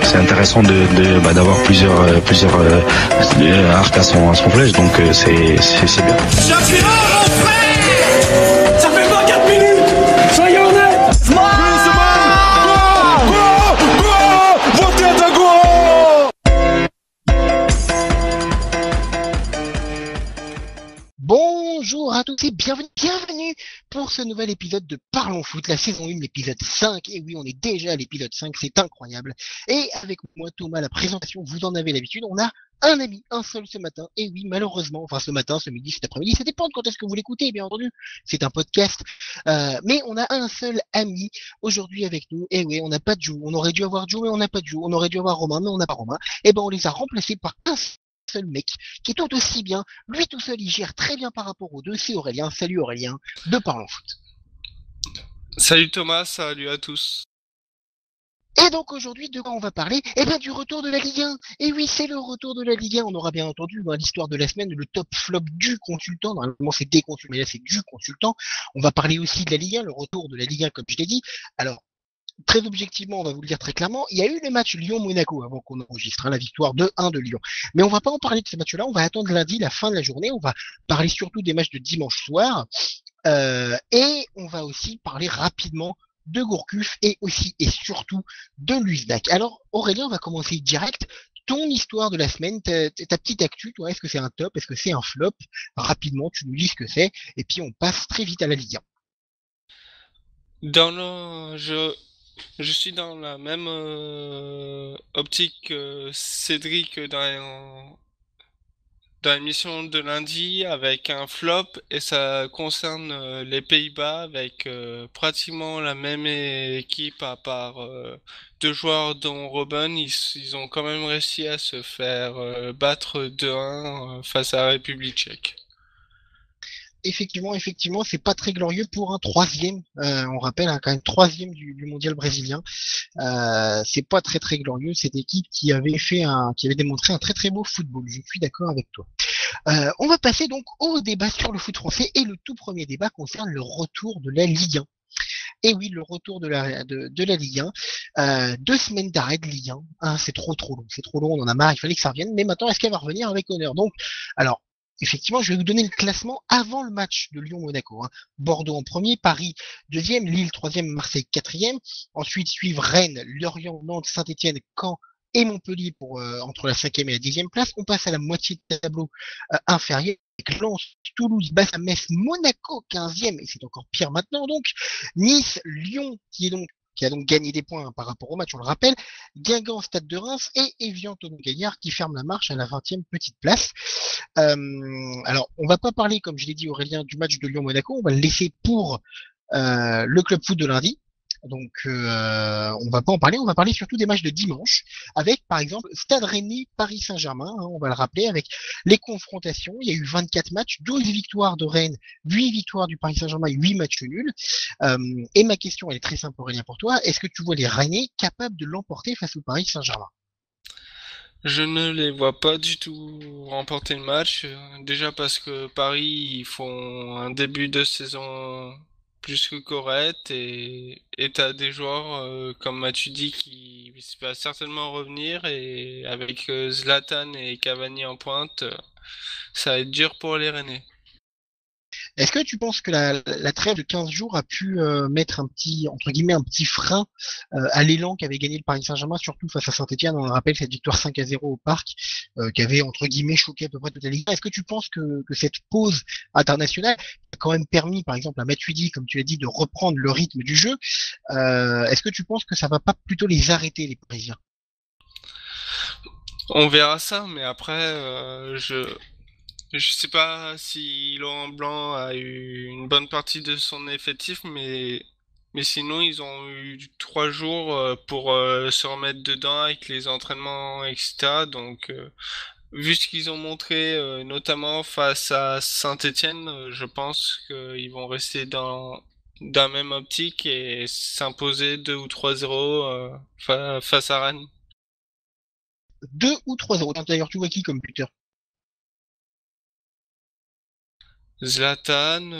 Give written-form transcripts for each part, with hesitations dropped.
c'est intéressant d'avoir plusieurs arcs à son flèche, donc c'est bien. Shakira, mon frère, ça fait pas 4 minutes. Soyons honnêtes. Bonjour à tous et bienvenue pour ce nouvel épisode de Parlons Foot, la saison 1, l'épisode 5. Et oui, on est déjà à l'épisode 5, c'est incroyable. Et avec moi, Thomas, la présentation, vous en avez l'habitude, on a un ami, un seul ce matin. Et oui, malheureusement, enfin ce matin, ce midi, cet après-midi, ça dépend de quand est-ce que vous l'écoutez, bien entendu. C'est un podcast. Mais on a un seul ami aujourd'hui avec nous. Et oui, on n'a pas de Joe. On aurait dû avoir Joe, mais on n'a pas de Joe. On aurait dû avoir Romain, mais on n'a pas Romain. Et ben, on les a remplacés par un seul mec qui est tout aussi bien. Lui tout seul, il gère très bien par rapport aux deux. C'est Aurélien. Salut Aurélien, de Parlons Foot. Salut Thomas, salut à tous. Et donc aujourd'hui, de quoi on va parler? Eh bien du retour de la Ligue 1. Et oui, c'est le retour de la Ligue 1. On aura bien entendu dans l'histoire de la semaine le top flop du consultant. Normalement c'est des consultants, mais là c'est du consultant. On va parler aussi de la Ligue 1, le retour de la Ligue 1 comme je l'ai dit. Alors, très objectivement, on va vous le dire très clairement, il y a eu le match Lyon-Monaco avant qu'on enregistre, la victoire 2-1 de Lyon. Mais on va pas en parler de ce match-là, on va attendre lundi, la fin de la journée, on va parler surtout des matchs de dimanche soir, et on va aussi parler rapidement de Gourcuff et aussi et surtout de Luisdac. Alors Aurélien, on va commencer direct. Ton histoire de la semaine, ta petite actu, toi, est-ce que c'est un top, est-ce que c'est un flop? Rapidement, tu nous dis ce que c'est, et puis on passe très vite à la Ligue 1. Je suis dans la même optique que Cédric dans l'émission de lundi avec un flop et ça concerne les Pays-Bas avec pratiquement la même équipe à part deux joueurs dont Robben, ils ont quand même réussi à se faire battre 2-1 face à la République tchèque. Effectivement, c'est pas très glorieux pour un troisième. On rappelle quand même troisième du mondial brésilien. C'est pas très très glorieux. Cette équipe qui avait démontré un très très beau football. Je suis d'accord avec toi. On va passer donc au débat sur le foot français et le tout premier débat concerne le retour de la Ligue 1. Et oui, le retour de la Ligue 1. 2 semaines d'arrêt de Ligue 1. C'est trop long. C'est trop long. On en a marre. Il fallait que ça revienne. Mais maintenant, est-ce qu'elle va revenir avec honneur? Donc, alors. Effectivement, je vais vous donner le classement avant le match de Lyon-Monaco. Bordeaux en premier, Paris deuxième, Lille troisième, Marseille quatrième. Ensuite suivent Rennes, Lorient, Nantes, Saint-Etienne, Caen et Montpellier pour entre la 5e et la 10e place. On passe à la moitié de tableau inférieur avec Lens, Toulouse, Bastia, Metz, Monaco 15e et c'est encore pire maintenant donc. Nice, Lyon qui a donc gagné des points par rapport au match, on le rappelle, Guingamp, Stade de Reims et Evian Thonon-Gaillard qui ferme la marche à la 20e petite place. Alors, on va pas parler, comme je l'ai dit Aurélien, du match de Lyon-Monaco, on va le laisser pour le club foot de lundi. Donc, on va pas en parler, on va parler surtout des matchs de dimanche, avec par exemple Stade Rennais, Paris Saint-Germain, on va le rappeler, avec les confrontations. Il y a eu 24 matchs, 12 victoires de Rennes, 8 victoires du Paris Saint-Germain et 8 matchs nuls. Et ma question, elle est très simple Aurélien pour toi, est-ce que tu vois les Rennais capables de l'emporter face au Paris Saint-Germain? Je ne les vois pas du tout remporter le match, déjà parce que Paris, ils font un début de saison plus que correct et t'as des joueurs comme Matuidi qui va certainement revenir et avec Zlatan et Cavani en pointe, ça va être dur pour les Rennais. Est-ce que tu penses que la trêve de 15 jours a pu mettre un petit, entre guillemets, un petit frein à l'élan qu'avait gagné le Paris Saint-Germain, surtout face à Saint-Etienne? On rappelle cette victoire 5-0 au Parc, qui avait, entre guillemets, choqué à peu près toute la Ligue. Est-ce que tu penses que cette pause internationale a quand même permis, par exemple, à Matuidi, comme tu l'as dit, de reprendre le rythme du jeu? Est-ce que tu penses que ça va pas plutôt les arrêter, les Parisiens? On verra ça, mais après, je sais pas si Laurent Blanc a eu une bonne partie de son effectif, mais sinon ils ont eu 3 jours pour se remettre dedans avec les entraînements, etc. Donc, vu ce qu'ils ont montré, notamment face à Saint-Etienne, je pense qu'ils vont rester dans la même optique et s'imposer 2 ou 3-0 face à Rennes. 2 ou 3-0. D'ailleurs, tu vois qui comme buteur? Zlatan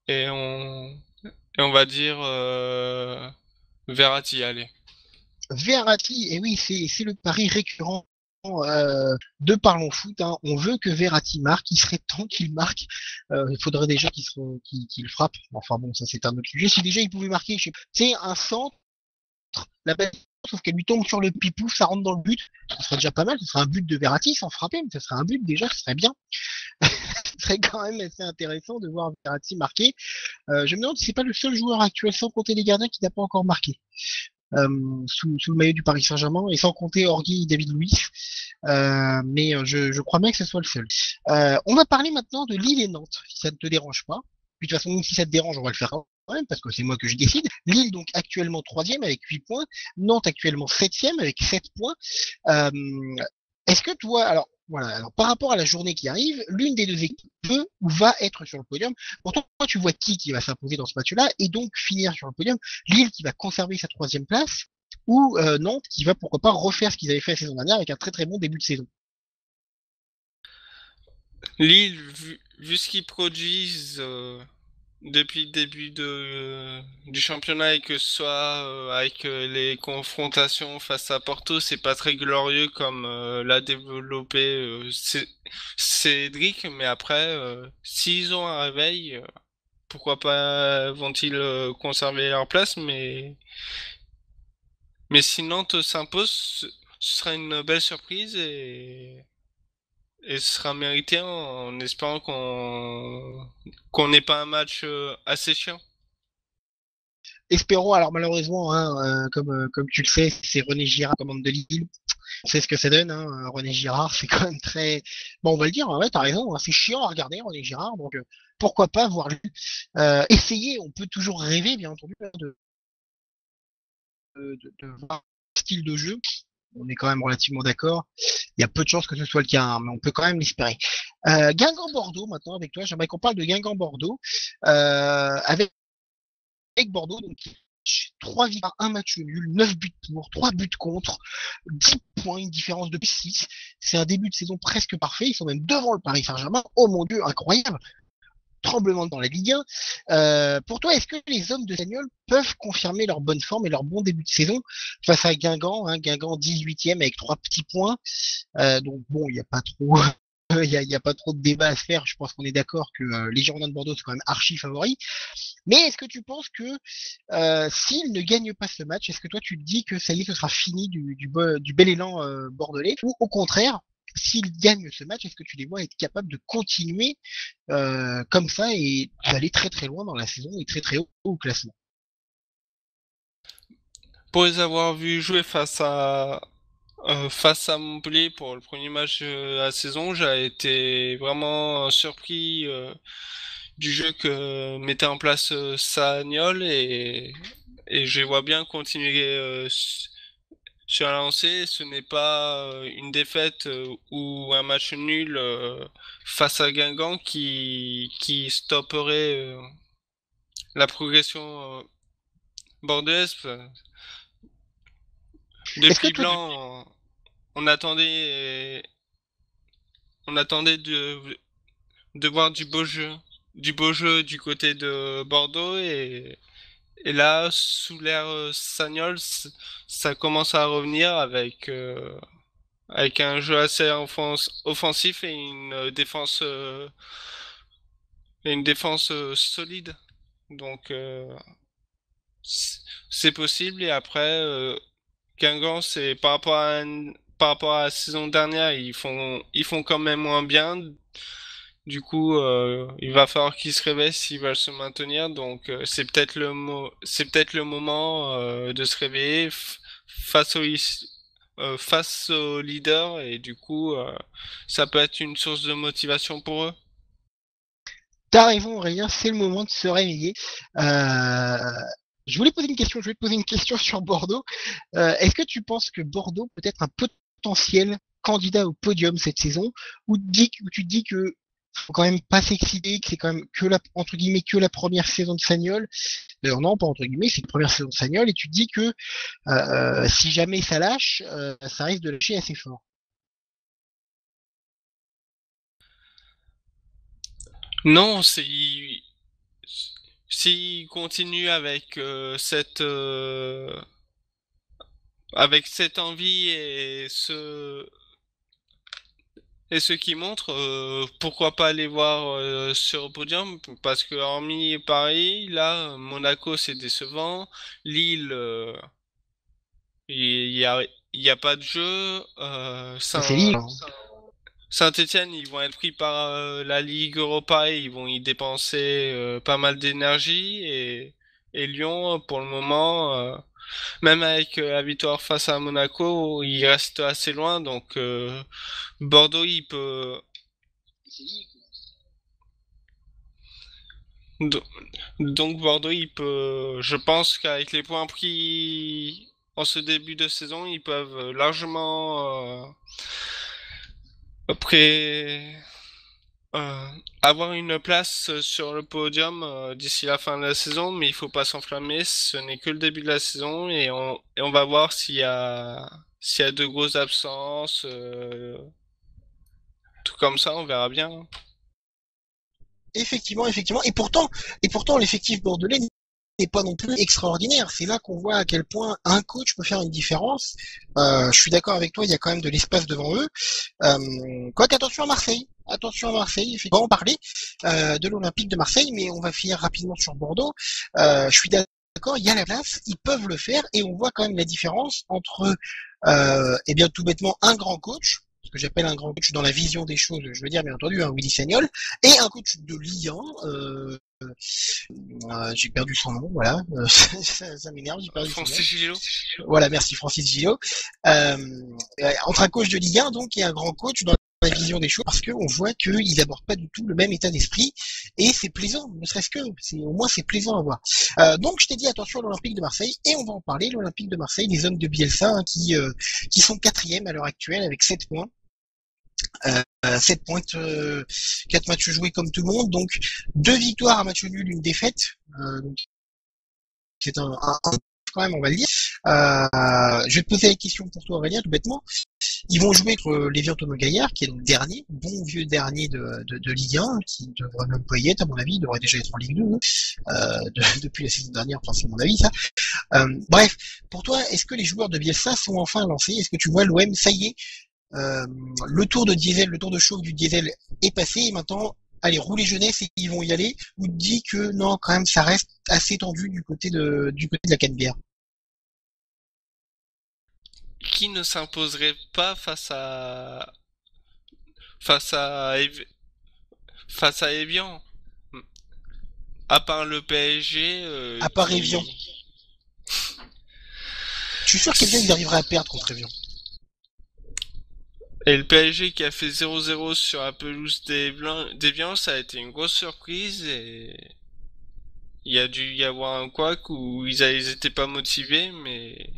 et on va dire Verratti, allez. Verratti, et oui, c'est le pari récurrent de Parlons Foot. Hein. On veut que Verratti marque. Il serait temps qu'il marque. Il faudrait déjà qu'il frappe. Enfin bon, ça c'est un autre sujet. Si déjà il pouvait marquer, je sais pas, c'est un centre, la balle, sauf qu'elle lui tombe sur le pipou, ça rentre dans le but. Ce serait déjà pas mal. Ce serait un but de Verratti sans frapper, mais ce serait un but déjà, ce serait bien. Ce serait quand même assez intéressant de voir Verratti marquer. Je me demande si c'est pas le seul joueur actuel, sans compter les gardiens, qui n'a pas encore marqué. Sous le maillot du Paris Saint-Germain, et sans compter Orgui et David Luiz. Mais je crois bien que ce soit le seul. On va parler maintenant de Lille et Nantes, si ça ne te dérange pas. Puis de toute façon, même si ça te dérange, on va le faire quand même, parce que c'est moi que je décide. Lille, donc, actuellement troisième avec 8 points. Nantes, actuellement septième avec 7 points. Euh, Est-ce que toi, alors, voilà, alors, par rapport à la journée qui arrive, l'une des deux équipes peut ou va être sur le podium. Pourtant, toi, tu vois qui va s'imposer dans ce match-là et donc finir sur le podium. Lille qui va conserver sa troisième place ou Nantes qui va pourquoi pas refaire ce qu'ils avaient fait la saison dernière avec un très très bon début de saison. Lille, vu ce qu'ils produisent depuis le début du championnat et que ce soit avec les confrontations face à Porto, c'est pas très glorieux comme l'a développé Cédric, mais après, s'ils ont un réveil, pourquoi pas vont-ils conserver leur place, mais si Nantes s'impose, ce sera une belle surprise et ce sera mérité en espérant qu'on n'ait pas un match assez chiant. Espérons, alors malheureusement, hein, comme tu le sais, c'est René Girard commande de Lille. On sait ce que ça donne, hein. René Girard, c'est quand même très... Bon, on va le dire, ouais, t'as raison, hein, c'est chiant à regarder, René Girard, donc pourquoi pas voir lui. Essayer, on peut toujours rêver, bien entendu, hein, de voir le style de jeu. On est quand même relativement d'accord. Il y a peu de chances que ce soit le cas, hein, mais on peut quand même l'espérer. Guingamp-Bordeaux, maintenant, avec toi, j'aimerais qu'on parle de Guingamp-Bordeaux. Avec Bordeaux, donc 3 victoires, 1 match nul, 9 buts pour, 3 buts contre, 10 points, une différence de 6. C'est un début de saison presque parfait. Ils sont même devant le Paris Saint-Germain. Oh mon Dieu, incroyable. Tremblement dans la Ligue 1. Pour toi, est-ce que les hommes de Sagnol peuvent confirmer leur bonne forme et leur bon début de saison face à Guingamp, hein, Guingamp 18e avec 3 petits points. Donc bon, il n'y a pas trop y a pas trop de débat à se faire. Je pense qu'on est d'accord que les Girondins de Bordeaux sont quand même archi favoris. Mais est-ce que tu penses que s'ils ne gagnent pas ce match, est-ce que toi tu te dis que ça y est, ce sera fini du bel élan bordelais, ou au contraire, s'ils gagnent ce match, est-ce que tu les vois être capables de continuer comme ça et d'aller très très loin dans la saison et très très haut au classement? Pour les avoir vus jouer face à Montpellier pour le premier match de la saison, j'ai été vraiment surpris du jeu que mettait en place Sagnol et je les vois bien continuer sur la lancée. Ce n'est pas une défaite ou un match nul face à Guingamp qui stopperait la progression bordelaise. Est-ce que Depuis toi, Blanc, on attendait, on attendait de voir du beau jeu du côté de Bordeaux et là, sous l'ère Sagnol, ça commence à revenir avec un jeu assez offensif et une défense solide. Donc, c'est possible et après, Guingamp, c'est par rapport à la saison dernière, ils font quand même moins bien. Du coup, il va falloir qu'ils se réveillent s'ils veulent se maintenir. Donc, c'est peut-être le moment de se réveiller face au leader et du coup, ça peut être une source de motivation pour eux. t'as raison Aurélien, c'est le moment de se réveiller. Euh, je voulais poser une question, je vais te poser une question sur Bordeaux. Est-ce que tu penses que Bordeaux peut être un potentiel candidat au podium cette saison, ou tu te dis que faut quand même pas s'exciter, que c'est quand même que la, entre guillemets, que la première saison de Sagnol. D'ailleurs, non, pas entre guillemets, c'est la première saison de Sagnol, et tu te dis que si jamais ça lâche, ça risque de lâcher assez fort. Non, s'il continue avec avec cette envie et ce qui montre, pourquoi pas aller voir sur le podium, parce que hormis Paris, là, Monaco c'est décevant, Lille, il y a pas de jeu, C'est Lille, hein. Saint-Étienne, ils vont être pris par la Ligue Europa et ils vont y dépenser pas mal d'énergie et Lyon, pour le moment, même avec la victoire face à Monaco, il reste assez loin, donc Bordeaux, il peut. Do- Donc Bordeaux, il peut. Je pense qu'avec les points pris en ce début de saison, ils peuvent largement après avoir une place sur le podium d'ici la fin de la saison, mais il faut pas s'enflammer. Ce n'est que le début de la saison et on va voir s'il y a de grosses absences, tout comme ça, on verra bien. Effectivement, effectivement. Et pourtant, l'effectif bordelais n'est pas non plus extraordinaire. C'est là qu'on voit à quel point un coach peut faire une différence. Je suis d'accord avec toi, il y a quand même de l'espace devant eux. Quoique, attention à Marseille. Attention à Marseille, effectivement, on va en parler de l'Olympique de Marseille, mais on va finir rapidement sur Bordeaux. Je suis d'accord, il y a la place, ils peuvent le faire, et on voit quand même la différence entre, eh bien, tout bêtement, un grand coach, ce que j'appelle un grand coach dans la vision des choses, je veux dire, bien entendu, un Willy Sagnol, et un coach de Ligue 1, j'ai perdu son nom, voilà, ça m'énerve, j'ai perdu son nom. Francis Gillo. Voilà, merci Francis Gillot. Entre un coach de Ligue 1 donc et un grand coach dans la vision des choses, parce qu'on voit qu'ils n'abordent pas du tout le même état d'esprit, et c'est plaisant, ne serait-ce que, au moins c'est plaisant à voir. Donc je t'ai dit attention à l'Olympique de Marseille, et on va en parler, l'Olympique de Marseille, les hommes de Bielsa, hein, qui sont quatrième à l'heure actuelle avec 7 points. 7 points, 4 matchs joués comme tout le monde, donc 2 victoires, un match nul, une défaite. Donc c'est un quand même, on va le dire. Je vais te poser la question pour toi, Aurélien, tout bêtement. Ils vont jouer contre l'Évian Thomas Gaillard, qui est donc dernier, bon vieux dernier de Ligue 1, qui devrait même pas y être, à mon avis, il devrait déjà être en Ligue 2, depuis la saison dernière, enfin c'est mon avis ça. Bref, pour toi, est-ce que les joueurs de Bielsa sont enfin lancés? Est-ce que tu vois l'OM, ça y est, le tour de diesel, le tour de chauffe du diesel est passé, et maintenant, allez, rouler jeunesse et ils vont y aller, ou dit que non, quand même, ça reste assez tendu du côté de la Canebière? Qui ne s'imposerait pas face à face à Evian, à part le PSG À part Evian. Je suis sûr qu'Evian, ils arriveraient à perdre contre Evian. Et le PSG qui a fait 0-0 sur la pelouse d'Evian, ça a été une grosse surprise et il y a dû y avoir un couac où ils étaient pas motivés, mais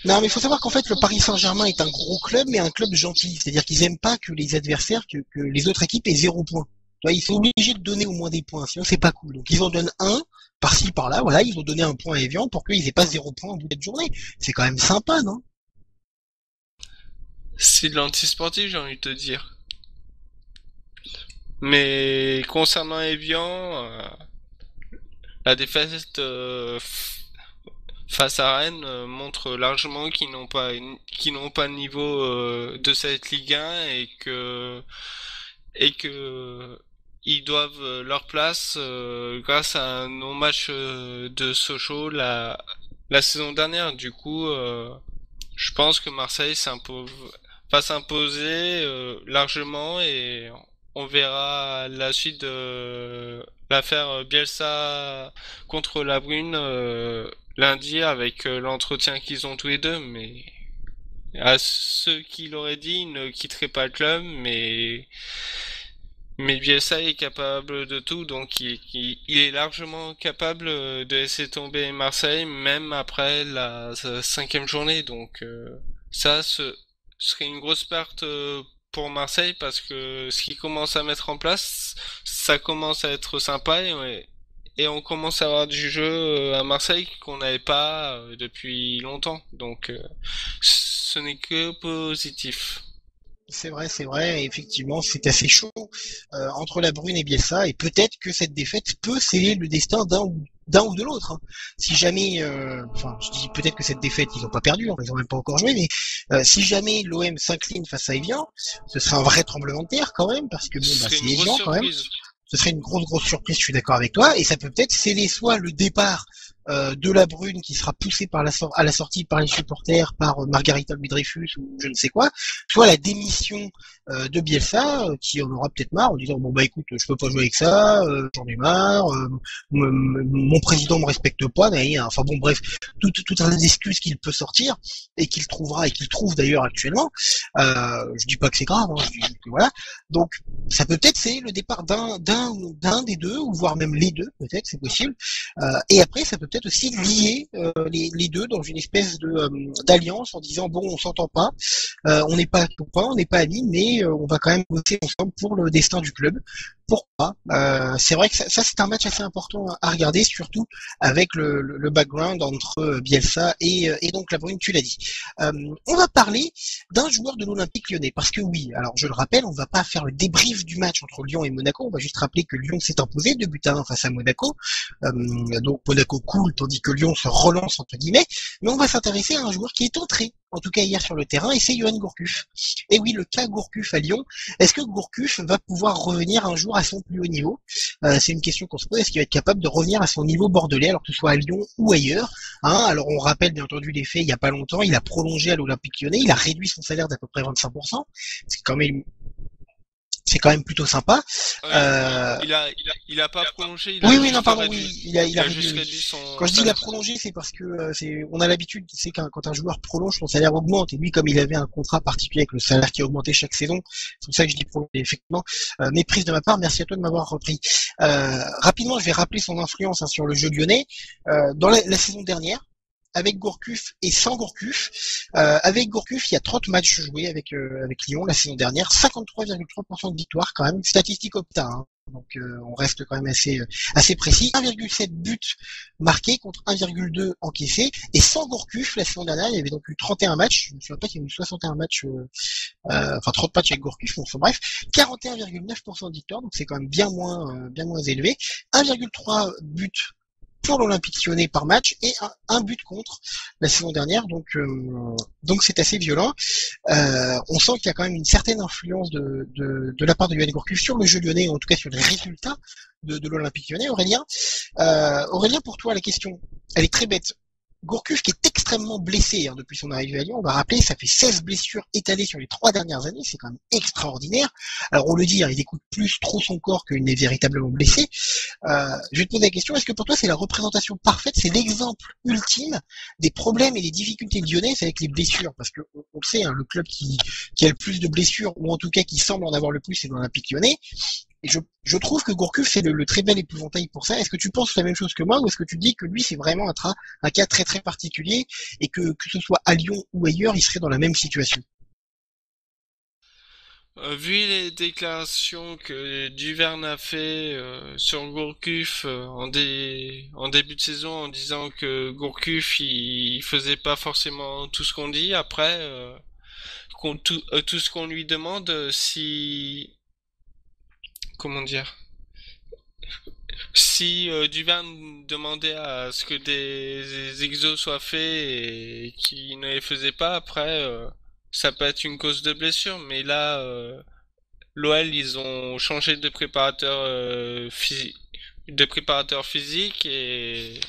Non, mais il faut savoir qu'en fait, le Paris Saint-Germain est un gros club, mais un club gentil. C'est-à-dire qu'ils aiment pas que les adversaires, que les autres équipes aient 0 point. Tu vois, ils sont obligés de donner au moins des points, sinon c'est pas cool. Donc ils en donnent un, par-ci, par-là, voilà, ils ont donné un point à Evian pour qu'ils aient pas 0 point au bout de cette journée. C'est quand même sympa, non? c'est de l'antisportif, j'ai envie de te dire. Mais concernant Evian, la défaite face à Rennes montre largement qu'ils n'ont pas le niveau de cette Ligue 1 et que ils doivent leur place grâce à un non-match de Sochaux la saison dernière. Du coup, je pense que Marseille va s'imposer largement et on verra la suite de l'affaire Bielsa contre la Brune lundi avec l'entretien qu'ils ont tous les deux. Mais à ceux qui l'auraient dit, ils ne quitteraient pas le club, mais Bielsa est capable de tout, donc il est largement capable de laisser tomber Marseille, même après la cinquième journée. Donc ça, ce serait une grosse perte pour Marseille parce que ce qu'ils commencent à mettre en place, ça commence à être sympa et on commence à avoir du jeu à Marseille qu'on n'avait pas depuis longtemps. Donc ce n'est que positif. C'est vrai, et effectivement, c'est assez chaud entre la Brune et Bielsa, et peut-être que cette défaite peut sceller le destin d'un ou d'un ou de l'autre. Hein. Si jamais, enfin, je dis peut-être que cette défaite, ils n'ont pas perdu, hein, ils n'ont même pas encore joué, mais si jamais l'OM s'incline face à Evian, ce serait un vrai tremblement de terre quand même, parce que bon, Ce bah, serait c'est une grosse Evian quand même. surprise. Ce serait une grosse surprise, je suis d'accord avec toi, et ça peut peut-être sceller soit le départ de la Brune qui sera poussée par à la sortie par les supporters, par Margarita Louis-Dreyfus ou je ne sais quoi, soit la démission de Bielsa qui en aura peut-être marre en disant bon bah écoute je peux pas jouer avec ça, j'en ai marre, mon président me respecte pas, enfin bon bref tout un tas d'excuses qu'il peut sortir et qu'il trouvera et qu'il trouve d'ailleurs actuellement. Je dis pas que c'est grave, hein, je dis que voilà. Donc ça peut peut-être c'est le départ d'un des deux ou voire même les deux peut-être c'est possible. Et après ça peut peut-être aussi lier les deux dans une espèce de d'alliance en disant bon on s'entend pas, on n'est pas copains, on n'est pas amis, mais on va quand même bosser ensemble pour le destin du club. Pourquoi c'est vrai que ça c'est un match assez important à regarder, surtout avec le background entre Bielsa et donc la Brune, tu l'as dit. On va parler d'un joueur de l'Olympique Lyonnais, parce que oui, alors je le rappelle, on va pas faire le débrief du match entre Lyon et Monaco, on va juste rappeler que Lyon s'est imposé 2-1 face à Monaco, donc Monaco coule, tandis que Lyon se relance entre guillemets, mais on va s'intéresser à un joueur qui est entré, en tout cas hier sur le terrain, et c'est Yoann Gourcuff. Et oui, le cas Gourcuff à Lyon, est-ce que Gourcuff va pouvoir revenir un jour à son plus haut niveau? C'est une question qu'on se pose, est-ce qu'il va être capable de revenir à son niveau bordelais, alors que ce soit à Lyon ou ailleurs, hein? Alors on rappelle bien entendu les faits, il y a pas longtemps, il a prolongé à l'Olympique Lyonnais, il a réduit son salaire d'à peu près 25%, c'est quand même plutôt sympa. Il a pas prolongé, il a Oui, juste non, pardon, réduit. oui, il a juste réduit. réduit son Quand je dis il a salaire. prolongé, c'est parce que on a l'habitude, c'est quand un joueur prolonge, son salaire augmente. Et lui, comme il avait un contrat particulier avec le salaire qui augmentait chaque saison, c'est pour ça que je dis prolonger, effectivement. Méprise de ma part, merci à toi de m'avoir repris. Rapidement, je vais rappeler son influence hein, sur le jeu lyonnais. Dans la saison dernière, avec Gourcuff et sans Gourcuff. Avec Gourcuff, il y a 30 matchs joués avec Lyon la saison dernière, 53,3% de victoire quand même, statistique Opta. Hein. Donc on reste quand même assez précis. 1,7 buts marqués contre 1,2 encaissés. Et sans Gourcuff, la saison dernière, il y avait donc eu 31 matchs. Je ne me souviens pas qu'il y avait eu 61 matchs, enfin 30 matchs avec Gourcuff. Bon, enfin bref, 41,9% de victoire. Donc c'est quand même bien moins élevé. 1,3 buts pour l'Olympique Lyonnais par match et un but contre la saison dernière, donc c'est assez violent. On sent qu'il y a quand même une certaine influence de la part de Yoann Gourcuff sur le jeu lyonnais, en tout cas sur les résultats de l'Olympique Lyonnais. Aurélien, pour toi la question, elle est très bête. Gourcuff qui est extrêmement blessé hein, depuis son arrivée à Lyon, on va rappeler, ça fait 16 blessures étalées sur les 3 dernières années, c'est quand même extraordinaire. Alors on le dit, hein, il écoute plus trop son corps qu'il n'est véritablement blessé. Je vais te poser la question, est-ce que pour toi c'est la représentation parfaite, c'est l'exemple ultime des problèmes et des difficultés lyonnaises avec les blessures? Parce que on le sait, hein, le club qui a le plus de blessures, ou en tout cas qui semble en avoir le plus, c'est l'Olympique Lyonnais. Et je trouve que Gourcuff c'est le très bel épouvantail pour ça. Est-ce que tu penses la même chose que moi, ou est-ce que tu dis que lui c'est vraiment un cas très très particulier et que ce soit à Lyon ou ailleurs, il serait dans la même situation? Vu les déclarations que Duverne a fait sur Gourcuff en début de saison en disant que Gourcuff il faisait pas forcément tout ce qu'on dit, après tout ce qu'on lui demande, si comment dire, si Duverne demandait à ce que des exos soient faits et qu'il ne les faisait pas, après ça peut être une cause de blessure, mais là l'OL ils ont changé de préparateur physique et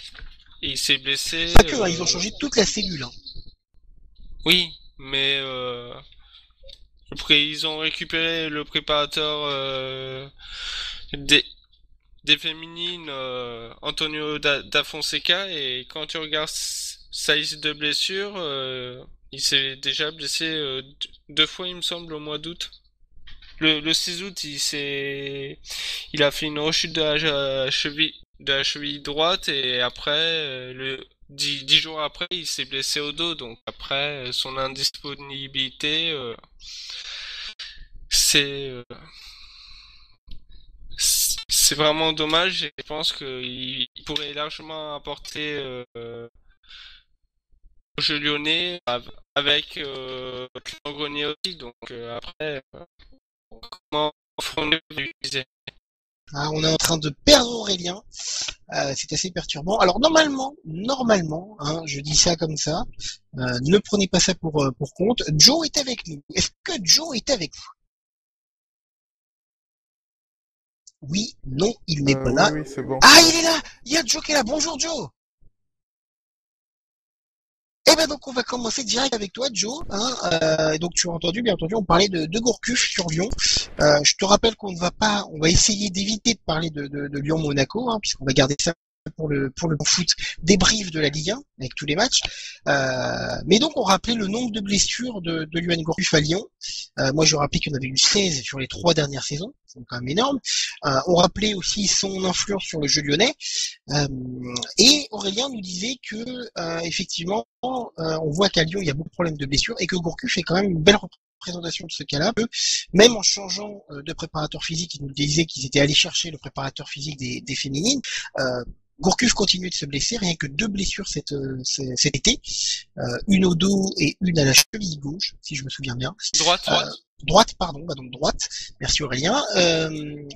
il s'est blessé. Pas que, hein, ils ont changé toute la cellule. Hein. Oui, mais après ils ont récupéré le préparateur des féminines Antonio da Fonseca, et quand tu regardes sa liste de blessures, il s'est déjà blessé 2 fois il me semble au mois d'août. Le 6 août il a fait une rechute de la cheville droite, et après 10 jours après il s'est blessé au dos, donc après son indisponibilité c'est c'est vraiment dommage, et je pense qu'il pourrait largement apporter au jeu lyonnais avec Clément Grenier aussi. Donc après, comment Fournier va l'utiliser? Ah, on est en train de perdre Aurélien. C'est assez perturbant. Alors normalement, hein, je dis ça comme ça, ne prenez pas ça pour compte. Joe est avec nous. Est-ce que Joe est avec vous? Oui, non, il n'est pas là. Oui, c'est bon. Ah, il est là! Il y a Joe qui est là. Bonjour Joe! Eh ben donc on va commencer direct avec toi Joe. Hein, donc tu as entendu, bien entendu, on parlait de Gourcuff sur Lyon. Je te rappelle qu'on ne va pas, on va essayer d'éviter de parler de Lyon-Monaco, hein, puisqu'on va garder ça pour le foot débrief de la Ligue 1 avec tous les matchs. Mais donc on rappelait le nombre de blessures de Yoann Gourcuff à Lyon. Moi je rappelais qu'il y en avait eu 16 sur les 3 dernières saisons, c'est quand même énorme. On rappelait aussi son influence sur le jeu lyonnais. Et Aurélien nous disait que effectivement on voit qu'à Lyon il y a beaucoup de problèmes de blessures et que Gourcuff est quand même une belle représentation de ce cas-là. Même en changeant de préparateur physique, il nous disait qu'ils étaient allés chercher le préparateur physique des féminines. Gourcuff continue de se blesser, rien que 2 blessures cet été, une au dos et une à la cheville gauche, si je me souviens bien. Droite, pardon, donc droite. Merci Aurélien.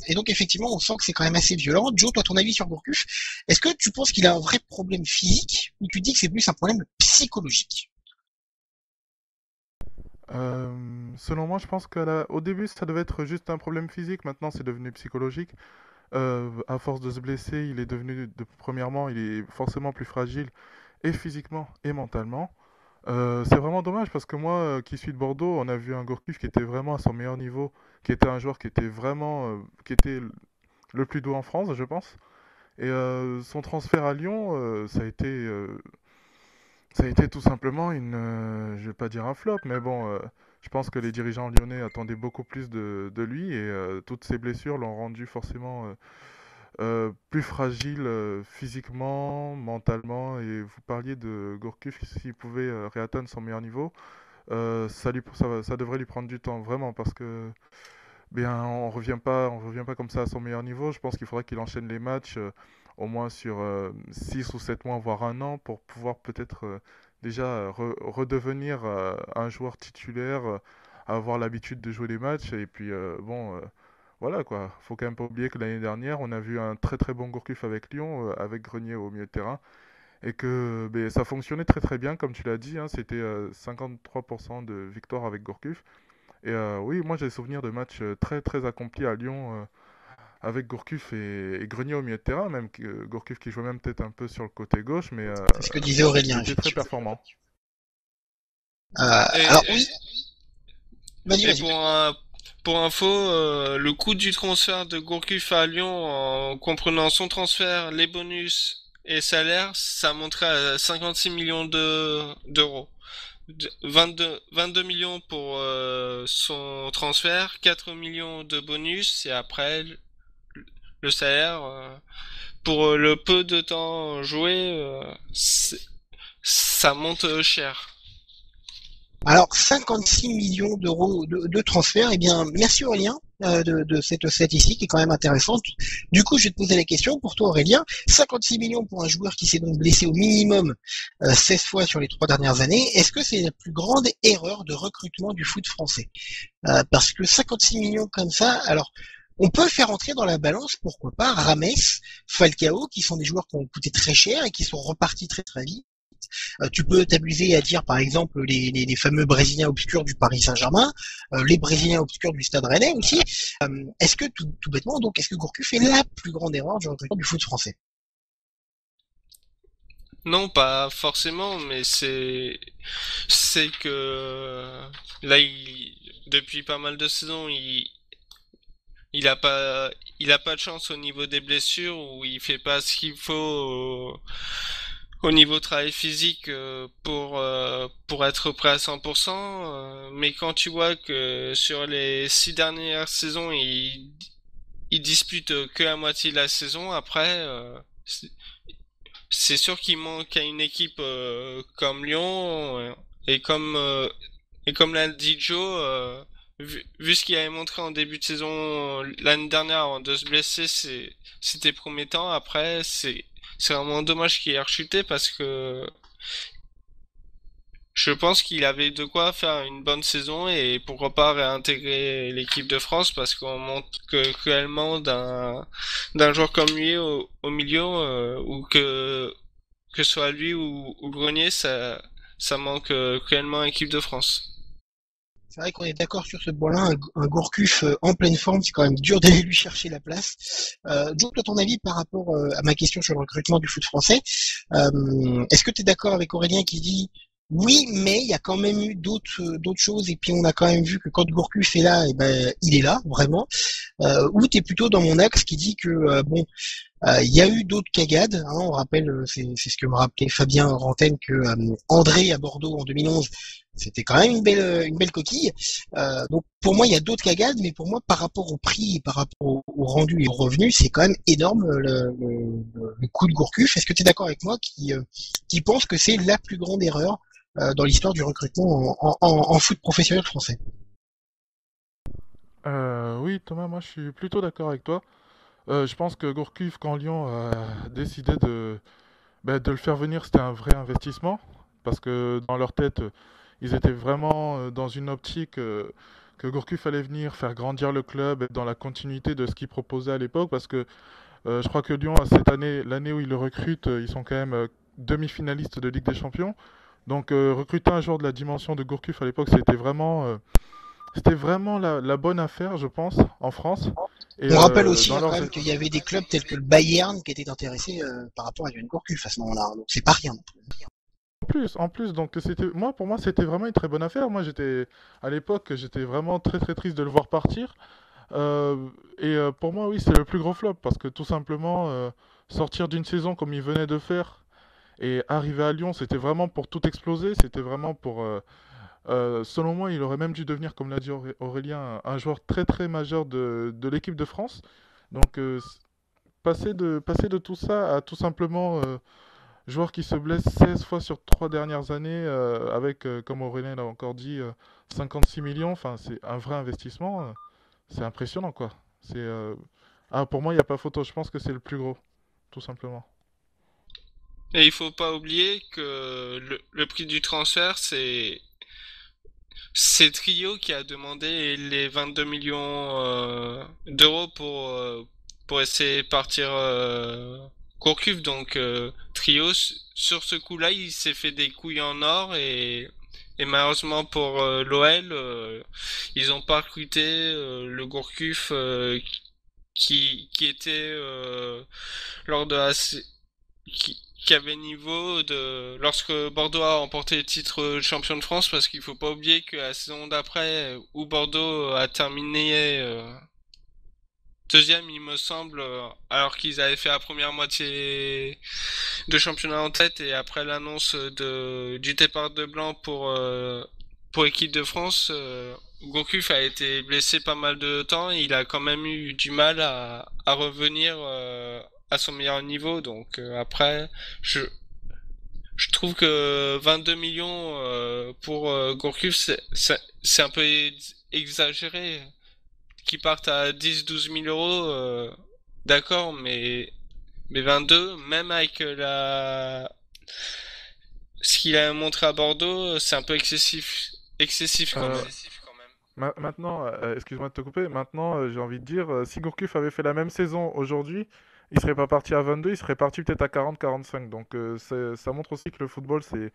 Et donc effectivement, on sent que c'est quand même assez violent. Joe, toi, ton avis sur Gourcuff, est-ce que tu penses qu'il a un vrai problème physique ou tu dis que c'est plus un problème psychologique? Selon moi, je pense qu'au début, ça devait être juste un problème physique. Maintenant, c'est devenu psychologique. À force de se blesser, premièrement, il est forcément plus fragile, et physiquement et mentalement. C'est vraiment dommage parce que moi, qui suis de Bordeaux, on a vu un Gourcuff qui était vraiment à son meilleur niveau, qui était un joueur qui était vraiment, qui était le plus doux en France, je pense. Et son transfert à Lyon, ça a été tout simplement je vais pas dire un flop, mais bon, je pense que les dirigeants lyonnais attendaient beaucoup plus de lui et toutes ces blessures l'ont rendu forcément plus fragile physiquement, mentalement. Et vous parliez de Gourcuff, s'il pouvait réatteindre son meilleur niveau, ça devrait lui prendre du temps, vraiment, parce que bien, on revient pas comme ça à son meilleur niveau. Je pense qu'il faudrait qu'il enchaîne les matchs au moins sur 6 ou 7 mois, voire un an, pour pouvoir peut-être déjà redevenir un joueur titulaire, avoir l'habitude de jouer les matchs. Et puis, voilà quoi. Faut quand même pas oublier que l'année dernière, on a vu un très très bon Gourcuff avec Lyon, avec Grenier au milieu de terrain. Et que ça fonctionnait très très bien, comme tu l'as dit, hein, c'était 53% de victoire avec Gourcuff. Et oui, moi j'ai des souvenirs de matchs très très accomplis à Lyon avec Gourcuff et Grenier au milieu de terrain, même Gourcuff qui jouait même peut-être un peu sur le côté gauche, mais C'est ce que disait Aurélien. il était très performant. Alors oui, vas-y. Pour info, le coût du transfert de Gourcuff à Lyon, en comprenant son transfert, les bonus et salaires, ça monterait à 56 millions d'euros. 22 millions pour son transfert, 4 millions de bonus et après le salaire pour le peu de temps joué, ça monte cher. Alors 56 millions d'euros de transfert, eh bien merci Aurélien de cette statistique qui est quand même intéressante. Du coup, je vais te poser la question pour toi Aurélien, 56 millions pour un joueur qui s'est donc blessé au minimum 16 fois sur les 3 dernières années, est-ce que c'est la plus grande erreur de recrutement du foot français? Parce que 56 millions comme ça, alors on peut faire entrer dans la balance, pourquoi pas, Rames, Falcao, qui sont des joueurs qui ont coûté très cher et qui sont repartis très très vite. Tu peux t'amuser à dire par exemple les fameux Brésiliens obscurs du Paris Saint-Germain, les Brésiliens obscurs du Stade Rennais aussi. Est-ce que tout bêtement, donc, est-ce que Gourcuff fait la plus grande erreur du recrutement du foot français? Non, pas forcément, mais c'est que là, depuis pas mal de saisons, il a pas de chance au niveau des blessures où il fait pas ce qu'il faut au niveau travail physique pour être prêt à 100%. Mais quand tu vois que sur les 6 dernières saisons, il dispute que la moitié de la saison, après, c'est sûr qu'il manque à une équipe comme Lyon et comme l'a dit Joe, vu ce qu'il avait montré en début de saison l'année dernière avant de se blesser, c'était promettant. Après, c'est vraiment dommage qu'il ait rechuté parce que je pense qu'il avait de quoi faire une bonne saison et pourquoi pas réintégrer l'équipe de France parce qu'on montre que cruellement d'un joueur comme lui au milieu ou que ce soit lui ou Grenier, ça manque cruellement à l'équipe de France. C'est vrai qu'on est d'accord sur ce point-là. Un Gourcuff en pleine forme, c'est quand même dur d'aller lui chercher la place. Donc, à ton avis, par rapport à ma question sur le recrutement du foot français, est-ce que tu es d'accord avec Aurélien qui dit oui, mais il y a quand même eu d'autres choses et puis on a quand même vu que quand Gourcuff est là, eh ben il est là vraiment. Ou tu es plutôt dans mon axe qui dit que bon, il y a eu d'autres cagades. Hein, on rappelle, c'est ce que me rappelait Fabien Rantaine que André à Bordeaux en 2011, c'était quand même une belle coquille. Donc pour moi, il y a d'autres cagades, mais pour moi, par rapport au prix, et par rapport au rendu et au revenu, c'est quand même énorme le coût de Gourcuff. Est-ce que tu es d'accord avec moi qui pense que c'est la plus grande erreur dans l'histoire du recrutement en foot professionnel français? Oui, Thomas, moi je suis plutôt d'accord avec toi. Je pense que Gourcuff, quand Lyon a décidé de le faire venir, c'était un vrai investissement. Parce que dans leur tête, ils étaient vraiment dans une optique que Gourcuff allait venir faire grandir le club, être dans la continuité de ce qu'il proposait à l'époque. Parce que je crois que Lyon, cette année, l'année où ils le recrutent, ils sont quand même demi-finalistes de Ligue des Champions. Donc recruter un joueur de la dimension de Gourcuff à l'époque, c'était vraiment la bonne affaire, je pense, en France. Et On rappelle aussi dans hein, quand leurs même qu'il y avait des clubs tels que le Bayern qui étaient intéressés par rapport à Yoann Gourcuff à ce moment-là. Donc c'est pas rien. en plus, donc pour moi, c'était vraiment une très bonne affaire. Moi, à l'époque, j'étais vraiment très très triste de le voir partir. Pour moi, oui, c'est le plus gros flop parce que tout simplement, sortir d'une saison comme il venait de faire et arriver à Lyon, c'était vraiment pour tout exploser. C'était vraiment selon moi, il aurait même dû devenir, comme l'a dit Aurélien, un joueur très très majeur de l'équipe de France. Donc, passer de tout ça à tout simplement joueur qui se blesse 16 fois sur 3 dernières années, avec, comme Aurélien l'a encore dit, 56 millions, enfin, c'est un vrai investissement. C'est impressionnant, quoi. Pour moi, il n'y a pas photo. Je pense que c'est le plus gros, tout simplement. Et il faut pas oublier que le prix du transfert, c'est Trio qui a demandé les 22 millions d'euros pour essayer de partir Gourcuff. Donc Trio, sur ce coup-là, il s'est fait des couilles en or et malheureusement pour l'OL, ils ont pas recruté le Gourcuff qui était lors de la, qui avait niveau de lorsque Bordeaux a remporté le titre de champion de France parce qu'il faut pas oublier que la saison d'après où Bordeaux a terminé deuxième il me semble alors qu'ils avaient fait la première moitié de championnat en tête et après l'annonce du départ de Blanc pour l'équipe de France Gourcuff a été blessé pas mal de temps et il a quand même eu du mal à revenir à son meilleur niveau donc après je je trouve que 22 millions pour Gourcuff, c'est un peu exagéré. Qu'ils partent à 10-12 000 euros, d'accord, mais 22, même avec ce qu'il a montré à Bordeaux, c'est un peu excessif quand Euh, même. Maintenant, excuse-moi de te couper, maintenant, j'ai envie de dire, si Gourcuff avait fait la même saison aujourd'hui, il serait pas parti à 22, il serait parti peut-être à 40-45. Donc ça montre aussi que le football, c'est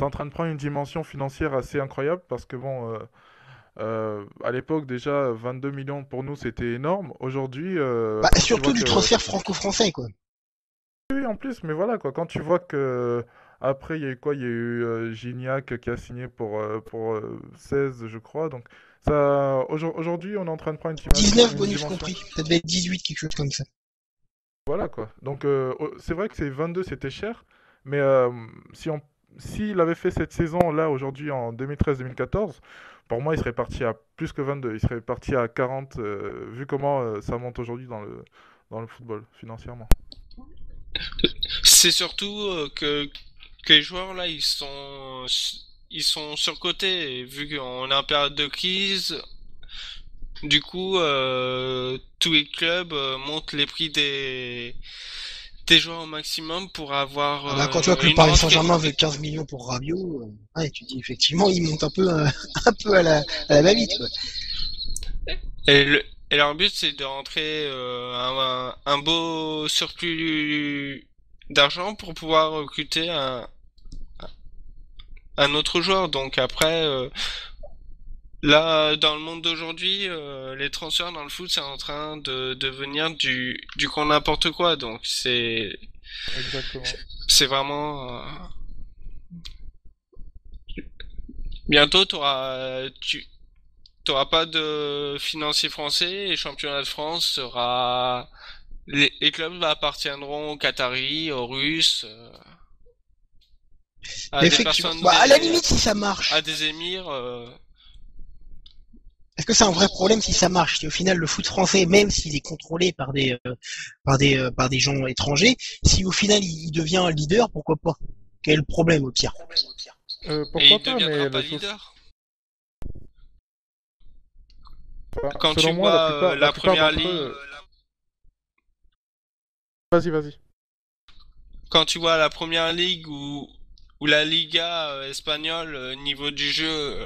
en train de prendre une dimension financière assez incroyable parce que bon, à l'époque déjà, 22 millions pour nous, c'était énorme. Aujourd'hui, Bah, quand tu surtout vois du que transfert franco-français, quoi. oui, en plus, mais voilà quoi. Quand tu vois que après il y a eu quoi? Il y a eu Gignac qui a signé pour 16, je crois. Donc aujourd'hui, on est en train de prendre 19 une bonus dimension. compris. Ça devait être 18, quelque chose comme ça. Voilà quoi. Donc c'est vrai que ces 22 c'était cher, mais si on s'il avait fait cette saison là aujourd'hui en 2013-2014, pour moi il serait parti à plus que 22. Il serait parti à 40 vu comment ça monte aujourd'hui dans le football financièrement. C'est surtout que les joueurs là, ils sont surcotés, et vu qu'on est en période de crise. Du coup, tous les clubs montent les prix des joueurs au maximum pour avoir Ah bah, quand tu vois que le une Paris rentrée. Saint-Germain veut 15 millions pour Rabiot, ouais, tu dis effectivement, il monte un peu, un peu à la va-vite, quoi. Et, le, et leur but, c'est de rentrer un beau surplus d'argent pour pouvoir recruter un autre joueur. Donc après, là, dans le monde d'aujourd'hui, les transferts dans le foot, c'est en train de devenir du grand n'importe quoi. Donc Exactement. c'est vraiment bientôt t'auras pas de financier français et le championnat de France sera les clubs appartiendront aux Qataris, aux Russes, à Mais des effectivement, personnes bah, à la limite, si ça à marche, des émirs. est-ce que c'est un vrai problème si ça marche? Si au final, le foot français, même s'il est contrôlé par des gens étrangers, si au final il devient un leader, pourquoi pas? Quel est le problème au pire? Et Pourquoi il pas, deviendra mais pas la chose... leader. enfin, Quand tu selon moi, la vois plupart, la la plupart première d'entre ligue, eux... Vas-y, vas-y. quand tu vois la première ligue ou la Liga espagnole, niveau du jeu,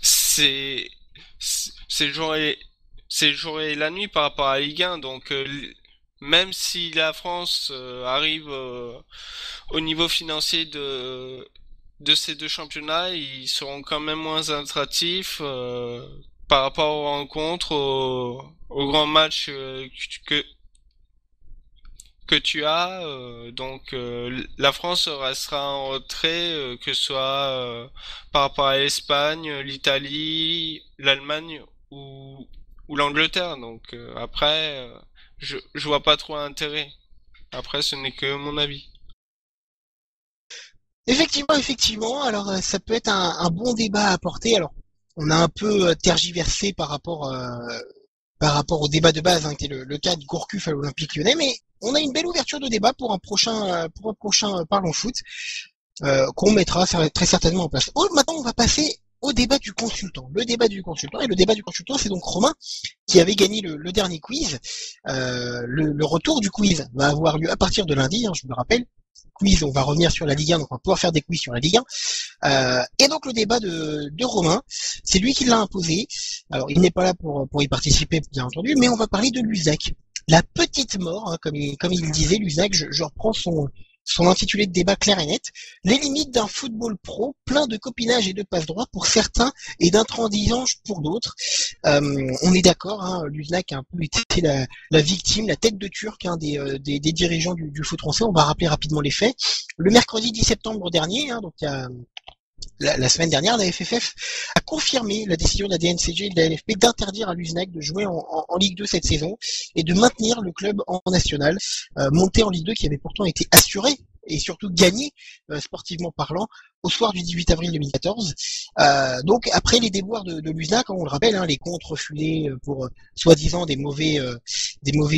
c'est c'est le jour et c'est le jour et la nuit par rapport à la Ligue 1. Donc même si la France arrive au niveau financier de ces deux championnats, ils seront quand même moins attractifs par rapport aux rencontres, aux grands matchs que tu as. Donc la France restera en retrait, que ce soit par rapport à l'Espagne, l'Italie, l'Allemagne ou l'Angleterre. Donc après, je vois pas trop l'intérêt. Après, ce n'est que mon avis. Effectivement, effectivement. Alors, ça peut être un bon débat à apporter. Alors, on a un peu tergiversé par rapport au débat de base, hein, qui est le cas de Gourcuff à l'Olympique Lyonnais, mais on a une belle ouverture de débat pour un prochain Parlons Foot, qu'on mettra très certainement en place. Oh, maintenant, on va passer au débat du consultant. Le débat du consultant, et le débat du consultant, c'est donc Romain qui avait gagné le dernier quiz. Le retour du quiz va avoir lieu à partir de lundi, hein, je vous le rappelle. Quiz, on va revenir sur la Ligue 1, donc on va pouvoir faire des quiz sur la Ligue 1. Et donc le débat de Romain, c'est lui qui l'a imposé. Alors il n'est pas là pour y participer, bien entendu, mais on va parler de l'USAC. La petite mort, hein, comme il disait, l'USAC, je reprends son intitulé de débat clair et net, les limites d'un football pro plein de copinage et de passe droit pour certains et d'intransigeance pour d'autres. On est d'accord, hein, l'USAC a un peu été la victime, la tête de turc, hein, des dirigeants du foot français. On va rappeler rapidement les faits. Le mercredi 10 septembre dernier, hein, donc il y a la semaine dernière, la FFF a confirmé la décision de la DNCG et de la LFP d'interdire à l'USNAC de jouer en Ligue 2 cette saison et de maintenir le club en national, monté en Ligue 2 qui avait pourtant été assuré et surtout gagné, sportivement parlant, au soir du 18 avril 2014. Donc après les déboires de l'USNAC, on le rappelle, hein, les comptes refusés pour soi-disant des mauvais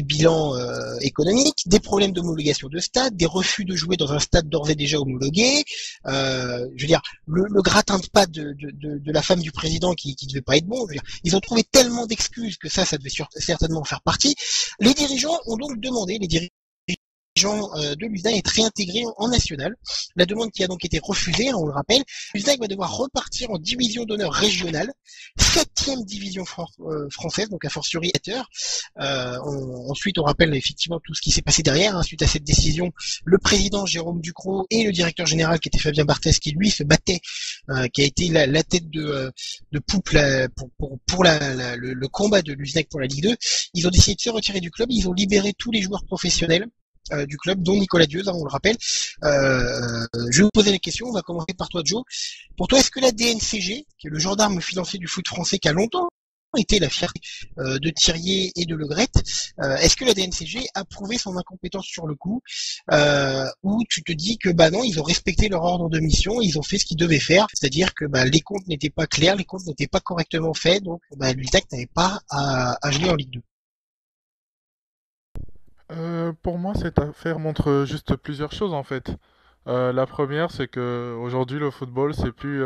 bilans économiques, des problèmes d'homologation de stade, des refus de jouer dans un stade d'ores et déjà homologué, je veux dire, le gratin de pâte de la femme du président qui devait pas être bon. Je veux dire, ils ont trouvé tellement d'excuses que ça devait certainement en faire partie. Les dirigeants ont donc demandé, les dirigeants de l'USNAC être réintégrés en national. La demande qui a donc été refusée, hein, on le rappelle. L'USNAC va devoir repartir en division d'honneur régionale, 7e division française, donc a fortiori ensuite, on rappelle effectivement tout ce qui s'est passé derrière, hein, suite à cette décision. Le président Jérôme Ducrot et le directeur général qui était Fabien Barthès, qui lui se battait, qui a été la tête de poupe pour le combat de l'USNAC pour la Ligue 2. Ils ont décidé de se retirer du club, ils ont libéré tous les joueurs professionnels du club, dont Nicolas Dieuze, hein, on le rappelle. Je vais vous poser les questions, on va commencer par toi, Joe. Pour toi, est-ce que la DNCG, qui est le gendarme financier du foot français qui a longtemps été la fierté de Thirier et de Le Gret, est-ce que la DNCG a prouvé son incompétence sur le coup, ou tu te dis que bah non, ils ont respecté leur ordre de mission, ils ont fait ce qu'ils devaient faire, c'est-à-dire que bah, les comptes n'étaient pas clairs, les comptes n'étaient pas correctement faits, donc bah, l'USAC n'avait pas à jouer en Ligue 2. Pour moi, cette affaire montre juste plusieurs choses en fait. La première, c'est que aujourd'hui le football, c'est plus